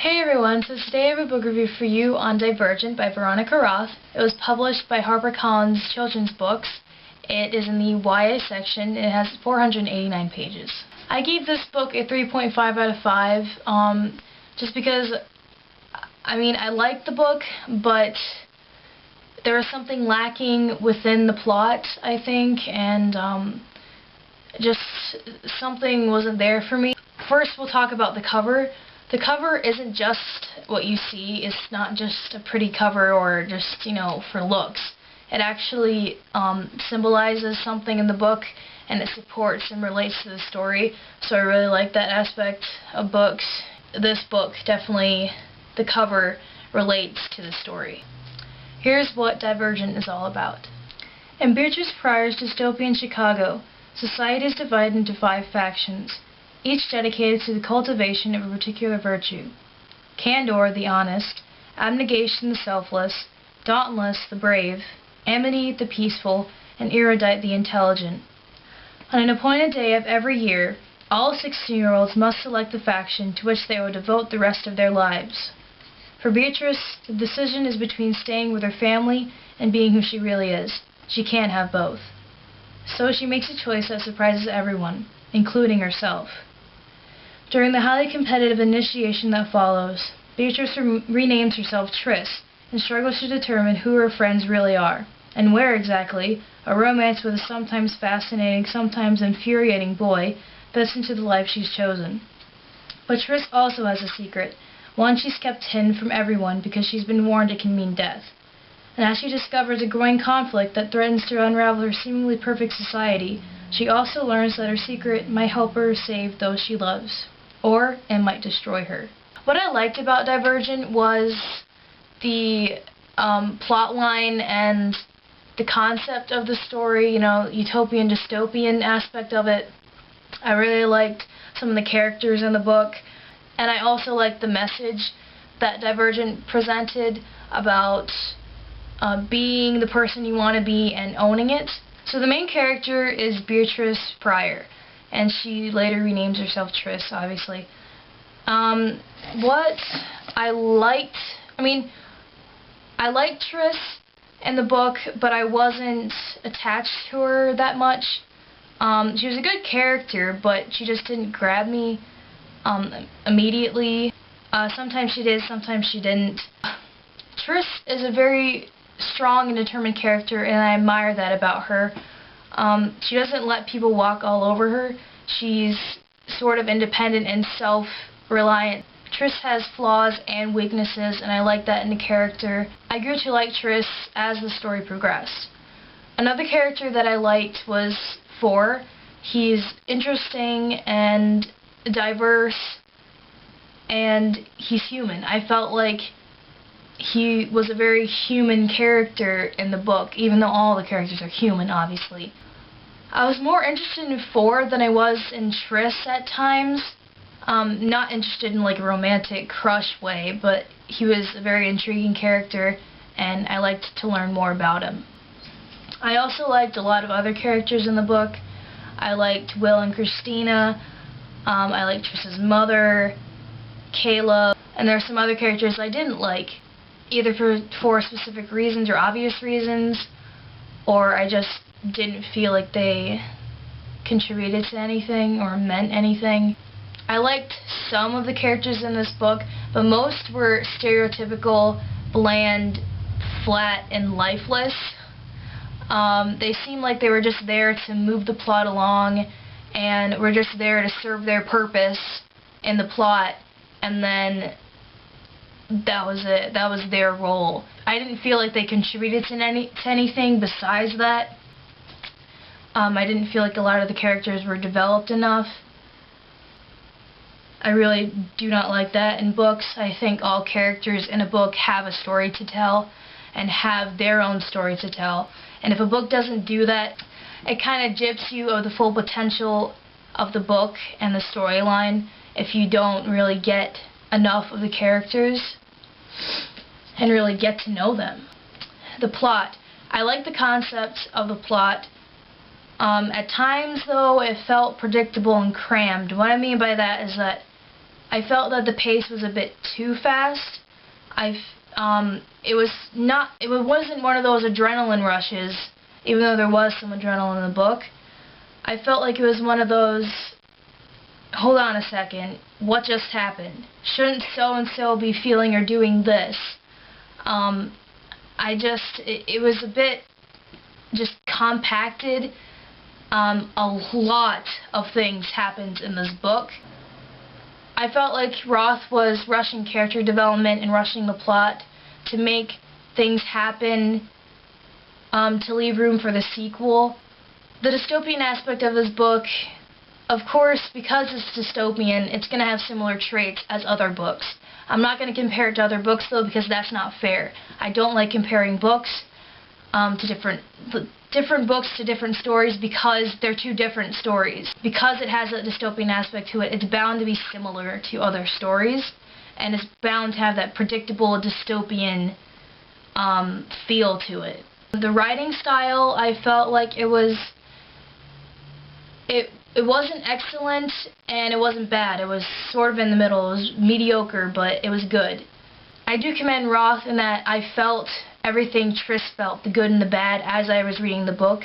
Hey everyone, so today I have a book review for you on Divergent by Veronica Roth. It was published by HarperCollins Children's Books. It is in the YA section. It has 489 pages. I gave this book a 3.5 out of 5, just because, I liked the book, but there was something lacking within the plot, I think, and just something wasn't there for me. First, we'll talk about the cover. The cover isn't just what you see. It's not just a pretty cover or just, for looks. It actually symbolizes something in the book, and it supports and relates to the story. So I really like that aspect of books. This book, definitely, the cover relates to the story. Here's what Divergent is all about. In Beatrice Pryor's dystopian Chicago, society is divided into 5 factions, each dedicated to the cultivation of a particular virtue. Candor, the honest; abnegation, the selfless; dauntless, the brave; amity, the peaceful; and erudite, the intelligent. On an appointed day of every year, all 16-year-olds must select the faction to which they will devote the rest of their lives. For Beatrice, the decision is between staying with her family and being who she really is. She can't have both. So she makes a choice that surprises everyone, including herself. During the highly competitive initiation that follows, Beatrice renames herself Tris and struggles to determine who her friends really are, and where exactly a romance with a sometimes fascinating, sometimes infuriating boy fits into the life she's chosen. But Tris also has a secret, one she's kept hidden from everyone because she's been warned it can mean death. And as she discovers a growing conflict that threatens to unravel her seemingly perfect society, she also learns that her secret might help her save those she loves, or it might destroy her. What I liked about Divergent was the plot line and the concept of the story, utopian, dystopian aspect of it. I really liked some of the characters in the book, and I also liked the message that Divergent presented about being the person you want to be and owning it. So the main character is Beatrice Pryor, and she later renames herself Tris, obviously. What I liked, I liked Tris in the book, but I wasn't attached to her that much. She was a good character, but she just didn't grab me immediately. Sometimes she did, sometimes she didn't. Tris is a very strong and determined character, and I admire that about her. She doesn't let people walk all over her. She's sort of independent and self-reliant. Tris has flaws and weaknesses, and I like that in a character. I grew to like Tris as the story progressed. Another character that I liked was Four. He's interesting and diverse, and he's human. I felt like he was a very human character in the book, even though all the characters are human, obviously. I was more interested in Four than I was in Tris at times. Not interested in a romantic crush way, but he was a very intriguing character, and I liked to learn more about him. I also liked a lot of other characters in the book. I liked Will and Christina. I liked Tris's mother, Kayla, and there are some other characters I didn't like, either for specific reasons or obvious reasons, or I just didn't feel like they contributed to anything or meant anything. I liked some of the characters in this book, but most were stereotypical, bland, flat, and lifeless. They seemed like they were just there to move the plot along, and were just there to serve their purpose in the plot, and then that was it. That was their role. I didn't feel like they contributed to anything besides that. I didn't feel like a lot of the characters were developed enough. I really do not like that in books. I think all characters in a book have a story to tell and have their own story to tell. And if a book doesn't do that, it kind of gyps you of the full potential of the book and the storyline if you don't really get enough of the characters and really get to know them. The plot. I like the concept of the plot. At times, though, it felt predictable and crammed. What I mean by that is that I felt that the pace was a bit too fast. It wasn't one of those adrenaline rushes, even though there was some adrenaline in the book. I felt like it was one of those, hold on a second, what just happened? Shouldn't so-and-so be feeling or doing this? It was a bit just compacted. A lot of things happened in this book. I felt like Roth was rushing character development and rushing the plot to make things happen, to leave room for the sequel. The dystopian aspect of this book, of course, because it's dystopian, it's going to have similar traits as other books. I'm not going to compare it to other books, though, because that's not fair. I don't like comparing books to different books to different stories, because they're two different stories. Because it has a dystopian aspect to it, it's bound to be similar to other stories, and it's bound to have that predictable dystopian feel to it. The writing style, I felt like it wasn't excellent and it wasn't bad. It was sort of in the middle. It was mediocre, but it was good. I do commend Roth in that I felt everything Tris felt, the good and the bad, as I was reading the book,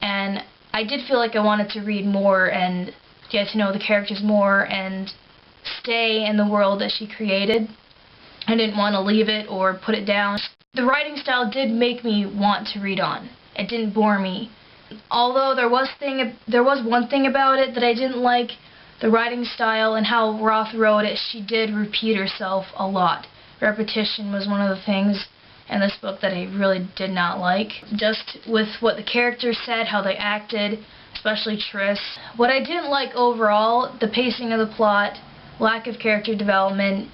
and I did feel like I wanted to read more and get to know the characters more and stay in the world that she created. I didn't want to leave it or put it down. The writing style did make me want to read on. It didn't bore me. Although there was one thing about it that I didn't like, the writing style and how Roth wrote it. She did repeat herself a lot. Repetition was one of the things in this book that I really did not like. Just with what the characters said, how they acted, especially Tris. What I didn't like overall, the pacing of the plot, lack of character development,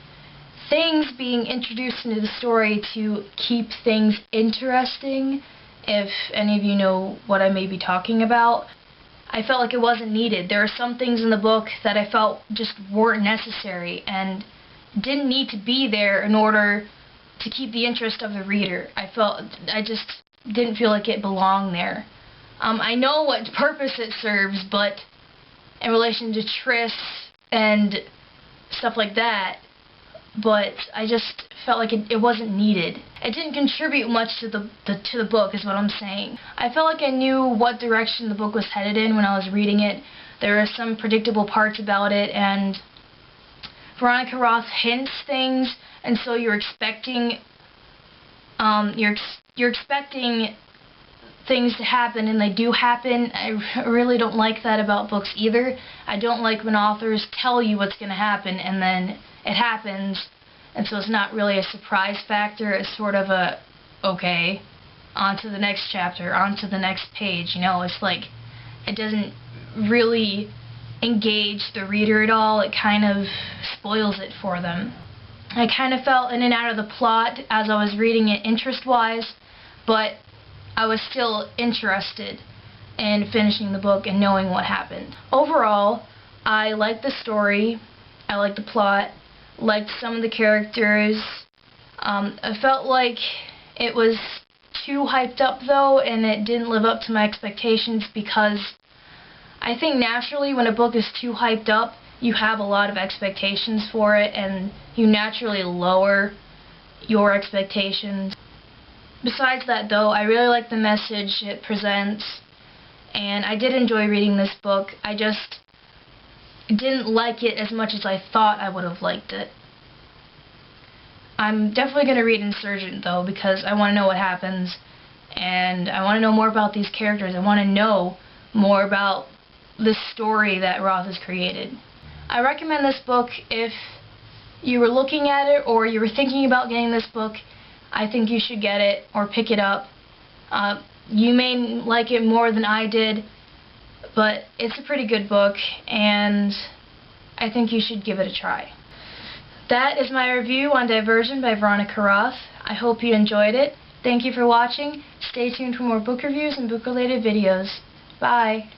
things being introduced into the story to keep things interesting, if any of you know what I may be talking about. I felt like it wasn't needed. There are some things in the book that I felt just weren't necessary and didn't need to be there in order to keep the interest of the reader. I just didn't feel like it belonged there. I know what purpose it serves, but in relation to Tris and stuff like that, but I just felt like it wasn't needed. It didn't contribute much to the book, is what I'm saying. I felt like I knew what direction the book was headed in when I was reading it. There are some predictable parts about it, and Veronica Roth hints things, and so you're expecting things to happen, and they do happen. I really don't like that about books either. I don't like when authors tell you what's going to happen and then it happens, and so it's not really a surprise factor. It's sort of a, okay, on to the next chapter, on to the next page. You know, it's like it doesn't really engage the reader at all. It kind of spoils it for them. I kind of fell in and out of the plot as I was reading it interest-wise, but I was still interested in finishing the book and knowing what happened. Overall, I liked the story, I liked the plot, liked some of the characters. I felt like it was too hyped up though, and it didn't live up to my expectations, because I think naturally when a book is too hyped up, you have a lot of expectations for it, and you naturally lower your expectations. Besides that though, I really like the message it presents, and I did enjoy reading this book. I just didn't like it as much as I thought I would have liked it. I'm definitely going to read Insurgent though, because I want to know what happens, and I want to know more about these characters. I want to know more about this story that Roth has created. I recommend this book if you were looking at it or you were thinking about getting this book. I think you should get it or pick it up. You may like it more than I did, but it's a pretty good book, and I think you should give it a try. That is my review on Divergent by Veronica Roth. I hope you enjoyed it. Thank you for watching. Stay tuned for more book reviews and book-related videos. Bye!